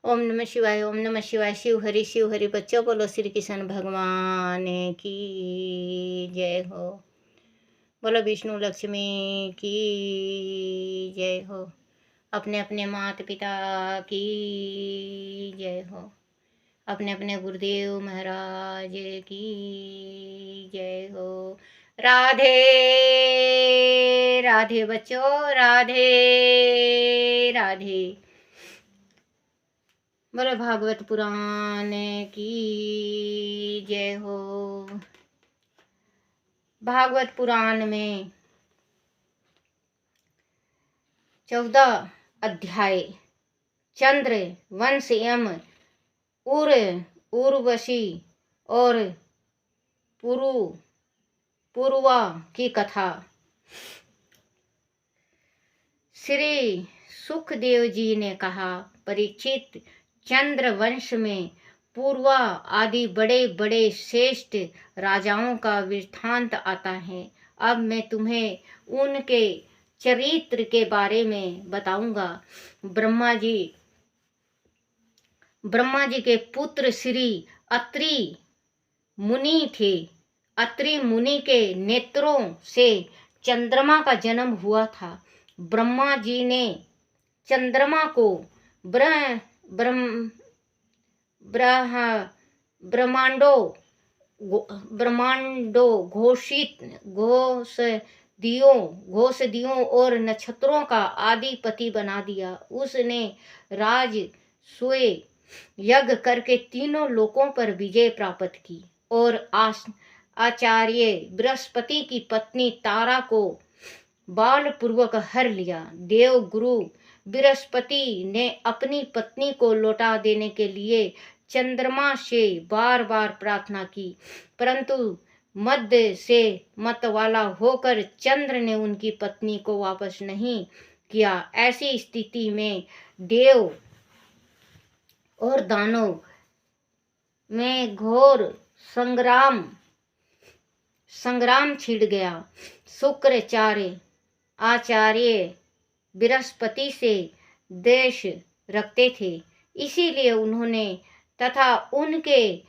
ओम नमः शिवाय, ओम नमः शिवाय। शिव हरि बच्चों, बोलो श्री कृष्ण भगवान की जय हो। बोलो विष्णु लक्ष्मी की जय हो। अपने अपने माता पिता की जय हो। अपने अपने गुरुदेव महाराज की जय हो। राधे राधे बच्चों, राधे राधे। बोलो भागवत पुराण की जय हो। भागवत पुराण में 14 अध्याय चंद्र वंश यम उर्वशी और पूर्वा की कथा। श्री सुखदेव जी ने कहा, परीक्षित, चंद्र वंश में पूर्वा आदि बड़े बड़े श्रेष्ठ राजाओं का वृत्तांत आता है। अब मैं तुम्हें उनके चरित्र के बारे में बताऊंगा। ब्रह्मा जी के पुत्र श्री अत्रि मुनि थे। अत्रि मुनि के नेत्रों से चंद्रमा का जन्म हुआ था। ब्रह्मा जी ने चंद्रमा को ब्रह्मांडो घोषदियों और नक्षत्रों का आदिपति बना दिया। उसने राजसूय यज्ञ करके तीनों लोकों पर विजय प्राप्त की और आचार्य बृहस्पति की पत्नी तारा को बालपूर्वक हर लिया। देव गुरु बृहस्पति ने अपनी पत्नी को लौटा देने के लिए चंद्रमा से बार बार प्रार्थना की, परंतु मध्य से मतवाला होकर चंद्र ने उनकी पत्नी को वापस नहीं किया। ऐसी स्थिति में देव और दानव में घोर संग्राम छिड़ गया। शुक्राचार्य आचार्य बृहस्पति से द्वेष रखते थे, इसीलिए उन्होंने तथा उनके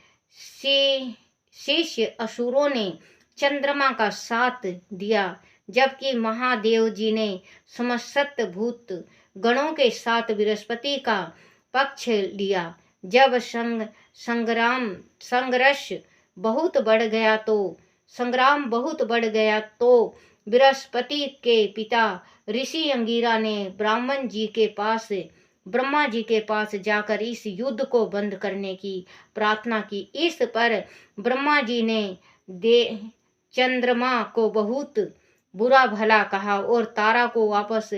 शिष्य असुरों ने चंद्रमा का साथ दिया, जबकि महादेव जी ने समस्त भूत गणों के साथ बृहस्पति का पक्ष लिया। जब संग्राम बहुत बढ़ गया तो बृहस्पति के पिता ऋषि अंगिरा ने ब्रह्मा जी के पास जाकर इस युद्ध को बंद करने की प्रार्थना की। इस पर ब्रह्मा जी ने चंद्रमा को बहुत बुरा भला कहा और तारा को वापस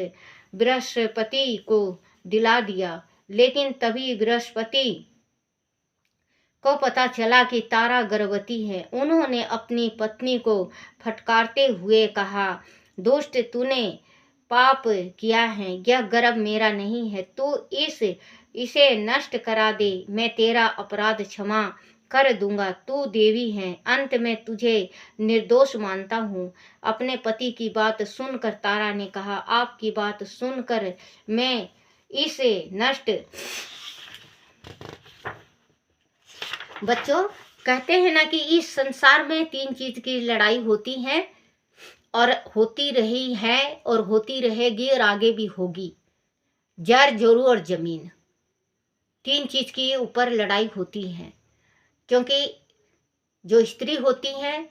बृहस्पति को दिला दिया। लेकिन तभी बृहस्पति को पता चला कि तारा गर्भवती है। उन्होंने अपनी पत्नी को फटकारते हुए कहा, दुष्ट, तूने पाप किया है, यह गर्भ मेरा नहीं है, तू इसे नष्ट करा दे, मैं तेरा अपराध क्षमा कर दूंगा, तू देवी है, अंत में तुझे निर्दोष मानता हूँ। अपने पति की बात सुनकर तारा ने कहा, आपकी बात सुनकर मैं इसे नष्ट। बच्चों, कहते हैं ना कि इस संसार में 3 चीज की लड़ाई होती है और होती रही है और होती रहेगी और आगे भी होगी। जर जोरू और जमीन, 3 चीज के ऊपर लड़ाई होती है। क्योंकि जो स्त्री होती है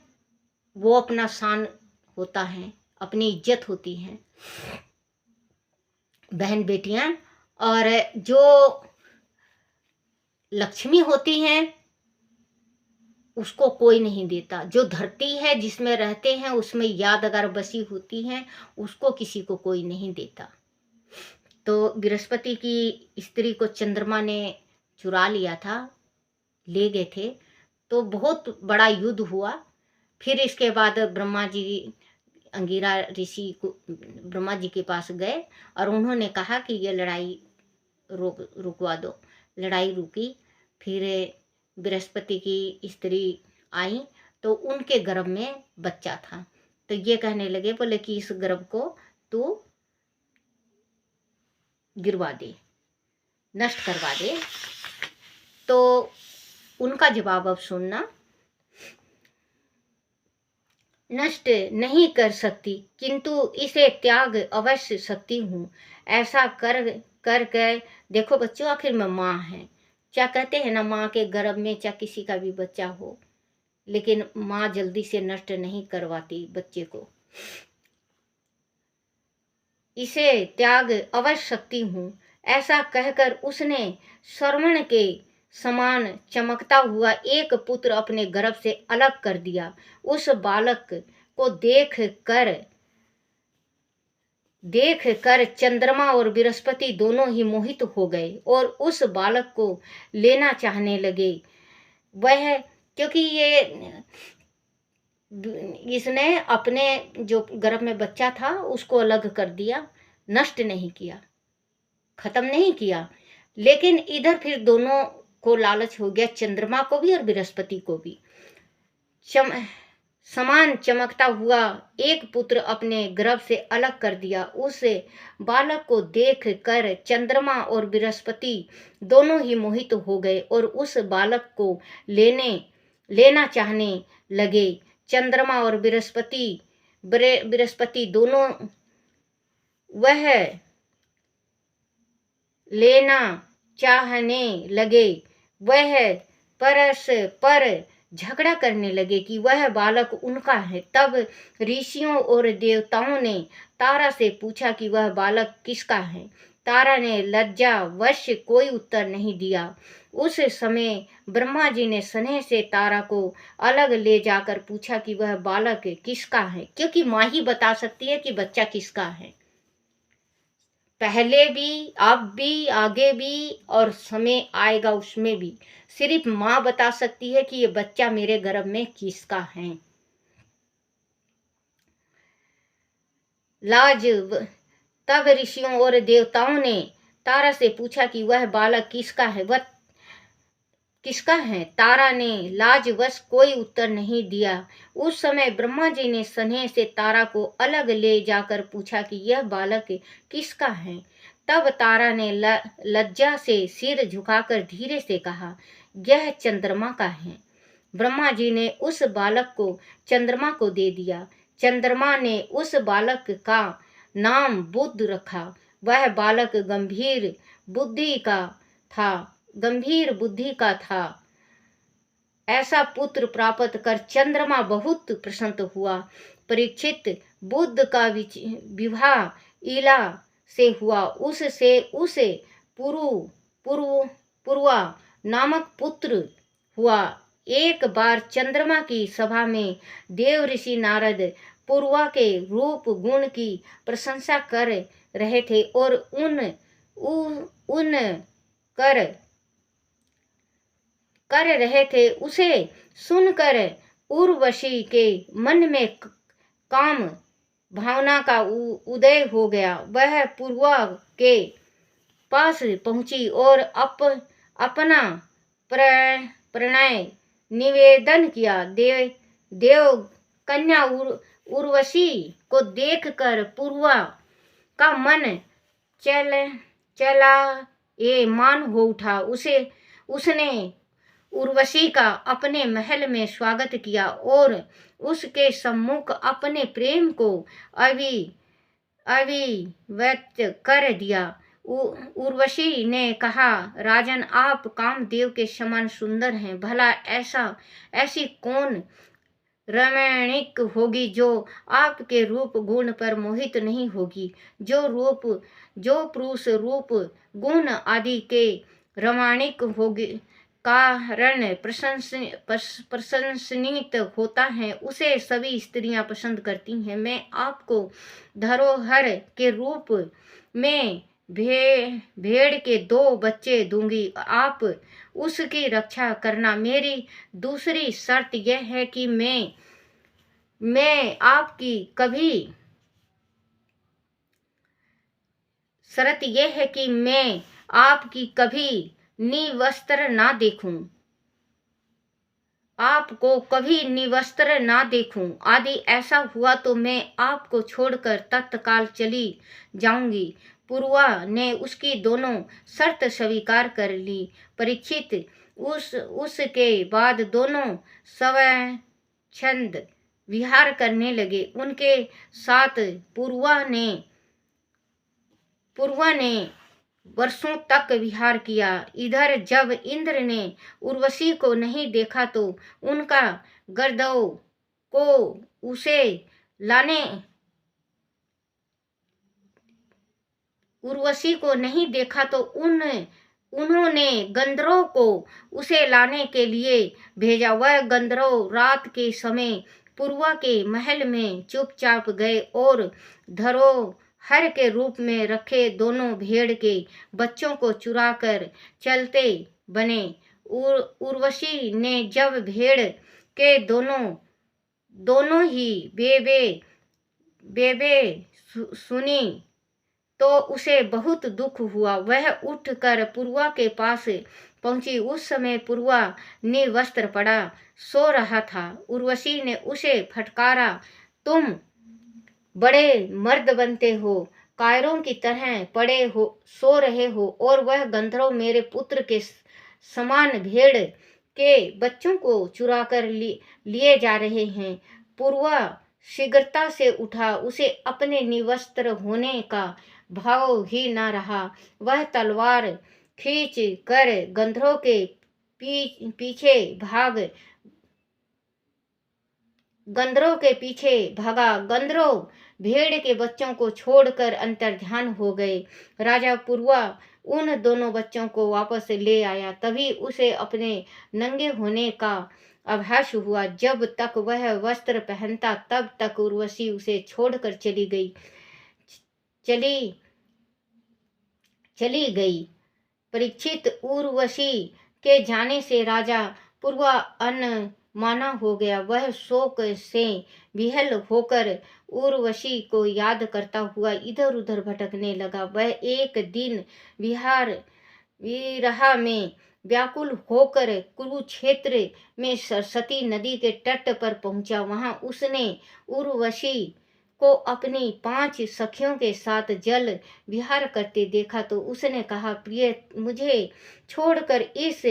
वो अपना शान होता है, अपनी इज्जत होती है, बहन बेटियां, और जो लक्ष्मी होती हैं उसको कोई नहीं देता। जो धरती है जिसमें रहते हैं उसमें यादगार बसी होती है, उसको किसी को कोई नहीं देता। तो बृहस्पति की स्त्री को चंद्रमा ने चुरा लिया था, ले गए थे, तो बहुत बड़ा युद्ध हुआ। फिर इसके बाद ब्रह्मा जी अंगिरा ऋषि को ब्रह्मा जी के पास गए और उन्होंने कहा कि ये लड़ाई रुकवा दो। लड़ाई रुकी। फिर बृहस्पति की स्त्री आई तो उनके गर्भ में बच्चा था। तो ये कहने लगे, बोले कि इस गर्भ को तू गिरवा दे। नष्ट करवा दे। तो उनका जवाब अब सुनना। नष्ट नहीं कर सकती, किंतु इसे त्याग अवश्य सकती हूँ। ऐसा कर गए। देखो बच्चों, आखिर में माँ है। क्या कहते हैं ना, माँ के गर्भ में चाहे किसी का भी बच्चा हो, लेकिन माँ जल्दी से नष्ट नहीं करवाती बच्चे को। इसे त्याग अवश्य सकती हूँ। ऐसा कहकर उसने श्रवण के समान चमकता हुआ एक पुत्र अपने गर्भ से अलग कर दिया। उस बालक को देख कर चंद्रमा और बृहस्पति दोनों ही मोहित हो गए और उस बालक को लेना चाहने लगे। वह, क्योंकि इसने अपने जो गर्भ में बच्चा था उसको अलग कर दिया, नष्ट नहीं किया, खत्म नहीं किया, लेकिन इधर फिर दोनों को लालच हो गया, चंद्रमा को भी और बृहस्पति को भी। समान चमकता हुआ एक पुत्र अपने गर्भ से अलग कर दिया। उस बालक को देख कर चंद्रमा और बृहस्पति दोनों ही मोहित हो गए और उस बालक को लेना चाहने लगे। चंद्रमा और बृहस्पति दोनों वह लेना चाहने लगे। वह परस्पर झगड़ा करने लगे कि वह बालक उनका है। तब ऋषियों और देवताओं ने तारा से पूछा कि वह बालक किसका है। तारा ने लज्जावश कोई उत्तर नहीं दिया। उस समय ब्रह्मा जी ने स्नेह से तारा को अलग ले जाकर पूछा कि वह बालक किसका है, क्योंकि माँ ही बता सकती है कि बच्चा किसका है। पहले भी, अब भी, आगे भी और समय आएगा उसमें भी सिर्फ माँ बता सकती है कि ये बच्चा मेरे गर्भ में किसका है। तब ऋषियों और देवताओं ने तारा से पूछा कि वह बालक किसका है, वह किसका है। तारा ने लाजवश कोई उत्तर नहीं दिया। उस समय ब्रह्मा जी ने स्नेह से तारा को अलग ले जाकर पूछा कि यह बालक किसका है। तब तारा ने लज्जा से सिर झुकाकर धीरे से कहा, यह चंद्रमा का है। ब्रह्मा जी ने उस बालक को चंद्रमा को दे दिया। चंद्रमा ने उस बालक का नाम बुध रखा। वह बालक गंभीर बुद्धि का था। ऐसा पुत्र प्राप्त कर चंद्रमा बहुत प्रसन्न हुआ। परीक्षित, बुध का विवाह इला से हुआ। उससे उसे पुरुवा नामक पुत्र हुआ। एक बार चंद्रमा की सभा में देव ऋषि नारद पुरुवा के रूप गुण की प्रशंसा कर रहे थे और कर रहे थे। उसे सुनकर उर्वशी के मन में काम भावना का उदय हो गया। वह पुरुवा के पास पहुंची और अपना प्रणय निवेदन किया। देव कन्या उर्वशी को देखकर पुरुवा का मन मान हो उठा। उसने उर्वशी का अपने महल में स्वागत किया और उसके सम्मुख अपने प्रेम को अभिव्यक्त कर दिया। उर्वशी ने कहा, राजन, आप कामदेव के समान सुंदर हैं। भला ऐसी कौन रमणीक होगी जो आपके रूप गुण पर मोहित नहीं होगी। जो पुरुष रूप गुण आदि के रमणीक होगी कारण प्रशंसित होता है, उसे सभी स्त्रियां पसंद करती हैं। मैं आपको धरोहर के रूप में भेड़ के 2 बच्चे दूंगी। आप उसकी रक्षा करना। मेरी दूसरी शर्त यह है कि मैं आपकी कभी निवस्त्र ना देखूं। आपको कभी निवस्त्र ना देखूं। यदि ऐसा हुआ तो मैं आपको छोड़कर तत्काल चली जाऊंगी। पूर्वा ने उसकी दोनों शर्त स्वीकार कर ली। परीक्षित उसके बाद दोनों स्वच्छंद विहार करने लगे। उनके साथ पूर्वा ने वर्षों तक विहार किया। इधर जब इंद्र ने उर्वशी को नहीं देखा तो उनका गर्दव को उसे लाने उर्वशी को नहीं देखा तो उन्होंने गंधर्व को उसे लाने के लिए भेजा। वह गंधर्व रात के समय पूर्वा के महल में चुपचाप गए और धरोहर के रूप में रखे दोनों भेड़ के बच्चों को चुरा कर चलते बने। उर्वशी ने जब भेड़ के दोनों ही बेबे सुनी तो उसे बहुत दुख हुआ। वह उठकर पूर्वा के पास पहुंची। उस समय पूर्वा निर्वस्त्र पड़ा सो रहा था। उर्वशी ने उसे फटकारा, तुम बड़े मर्द बनते हो, कायरों की तरह पड़े हो सो रहे हो और वह गंधर्व मेरे पुत्र के समान भेड़ के बच्चों को चुरा कर लिए जा रहे हैं। पूर्वा शीघ्रता से उठा। उसे अपने निर्वस्त्र होने का भाव ही न रहा। वह तलवार खींच कर गंधर्व के पीछे भागा। गंधर्व भेड़ के बच्चों को छोड़कर अंतर्ध्यान हो गए। राजा पूर्वा उन दोनों बच्चों को वापस ले आया। तभी उसे अपने नंगे होने का आभास हुआ। जब तक वह वस्त्र पहनता तब तक उर्वशी उसे छोड़कर चली गई। परीक्षित, उर्वशी के जाने से राजा पूर्वा अनमाना हो गया। वह शोक से विह्वल होकर उर्वशी को याद करता हुआ इधर उधर भटकने लगा। वह एक दिन विरह में व्याकुल होकर कुरुक्षेत्र में सरस्वती नदी के तट पर पहुंचा। वहां उसने उर्वशी को अपनी 5 सखियों के साथ जल विहार करते देखा तो उसने कहा, प्रिय, मुझे छोड़कर इस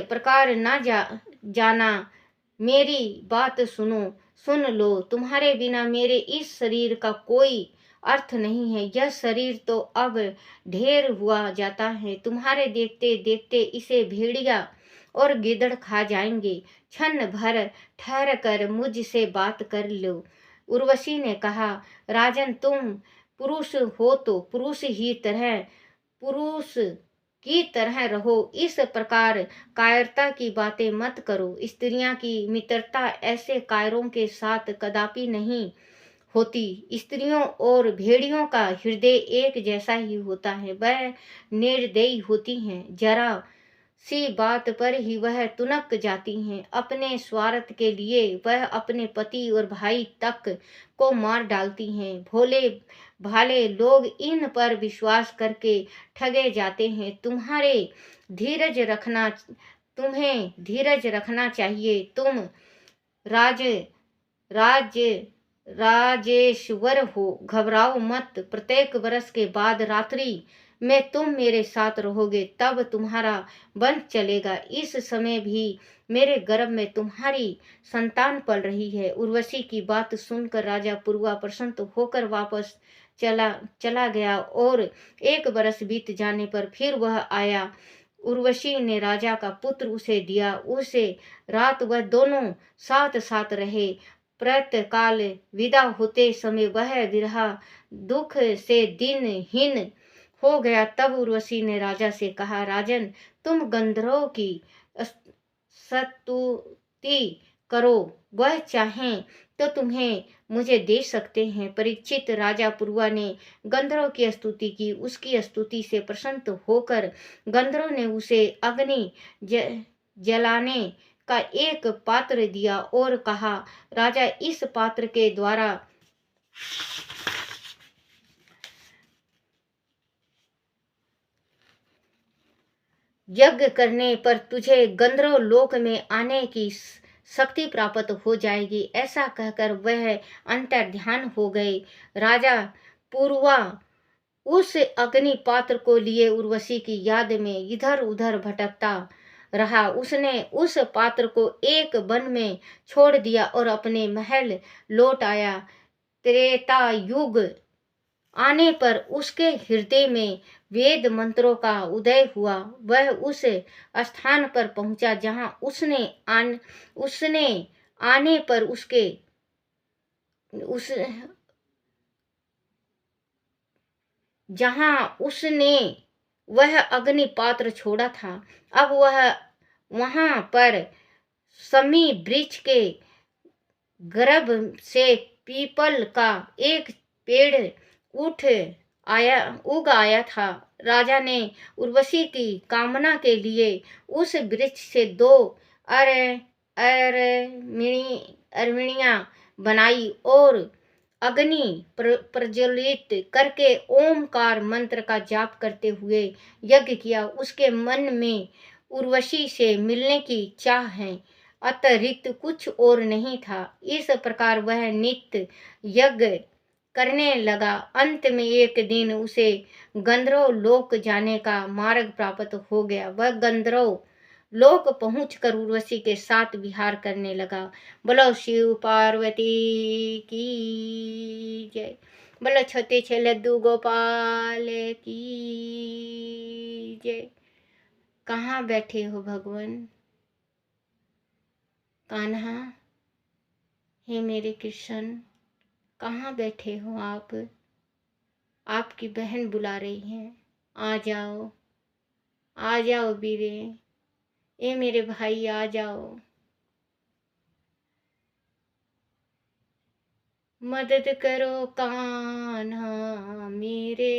प्रकार ना जाना। मेरी बात सुन लो। तुम्हारे बिना मेरे इस शरीर का कोई अर्थ नहीं है। यह शरीर तो अब ढेर हुआ जाता है। तुम्हारे देखते देखते इसे भेड़िया और गिदड़ खा जाएंगे। क्षण भर ठहर कर मुझसे बात कर लो। उर्वशी ने कहा, राजन, तुम पुरुष हो तो पुरुष की तरह रहो। इस प्रकार कायरता की बातें मत करो। स्त्रियां की मित्रता ऐसे कायरों के साथ कदापि नहीं होती। स्त्रियों और भेड़ियों का हृदय एक जैसा ही होता है। वह निर्दयी होती हैं। जरा सी बात पर ही वह तुनक जाती हैं। अपने स्वार्थ के लिए वह अपने पति और भाई तक को मार डालती हैं। भोले भाले लोग इन पर विश्वास करके ठगे जाते हैं। तुम्हें धीरज रखना चाहिए। तुम राजेश्वर हो, घबराओ मत। प्रत्येक वर्ष के बाद रात्रि में तुम मेरे साथ रहोगे, तब तुम्हारा वंश चलेगा। इस समय भी मेरे गर्भ में तुम्हारी संतान पल रही है। उर्वशी की बात सुनकर राजा पूर्वा प्रसन्न होकर वापस चला गया और 1 वर्ष बीत जाने पर फिर वह आया। उर्वशी ने राजा का पुत्र उसे दिया। उसे रात वह दोनों साथ साथ रहे। प्रातःकाल विदा होते समय वह विरह दुख से दिनहीन हो गया। तब उर्वशी ने राजा से कहा, राजन, तुम गंधर्व की स्तुति करो। वह चाहें तो तुम्हें मुझे दे सकते हैं। परीक्षित, राजा पूर्वा ने गंधर्व की स्तुति की। उसकी स्तुति से प्रसन्न होकर गंधर्व ने उसे अग्नि जलाने का एक पात्र दिया और कहा, राजा, इस पात्र के द्वारा यज्ञ करने पर तुझे गंधर्व लोक में आने की शक्ति प्राप्त हो जाएगी। ऐसा कहकर वह अंतर्ध्यान हो गए। राजा पूर्वा उस अग्नि पात्र को लिए उर्वशी की याद में इधर उधर भटकता रहा। उसने उस पात्र को एक वन में छोड़ दिया और अपने महल लौट आया। त्रेता युग आने पर उसके हृदय में वेद मंत्रों का उदय हुआ। वह उस स्थान पर पहुंचा जहां उसने आने पर जहां उसने वह अग्नि पात्र छोड़ा था। अब वह वहां पर समी वृक्ष के गर्भ से पीपल का एक पेड़ उग आया था। राजा ने उर्वशी की कामना के लिए उस वृक्ष से 2 अरविणियां बनाई और अग्नि प्रज्वलित करके ओमकार मंत्र का जाप करते हुए यज्ञ किया। उसके मन में उर्वशी से मिलने की चाह है, अतिरिक्त कुछ और नहीं था। इस प्रकार वह नित्य यज्ञ करने लगा। अंत में एक दिन उसे गंधर्व लोक जाने का मार्ग प्राप्त हो गया। वह गंधर्व लोक पहुंचकर उर्वशी के साथ विहार करने लगा। बोलो शिव पार्वती की जय। बोलो छोटे छे लड्डू गोपाल की जय। कहाँ बैठे हो भगवान कान्हा? हे मेरे कृष्ण, कहाँ बैठे हो आप? आपकी बहन बुला रही है। आ जाओ, आ जाओ वीरे, ए मेरे भाई आ जाओ। मदद करो कान्हा मेरे,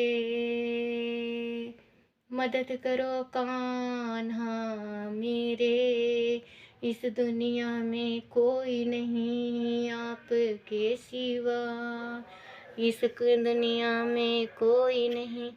मदद करो कान्हा मेरे। इस दुनिया में कोई नहीं आपके सिवा, इस दुनिया में कोई नहीं।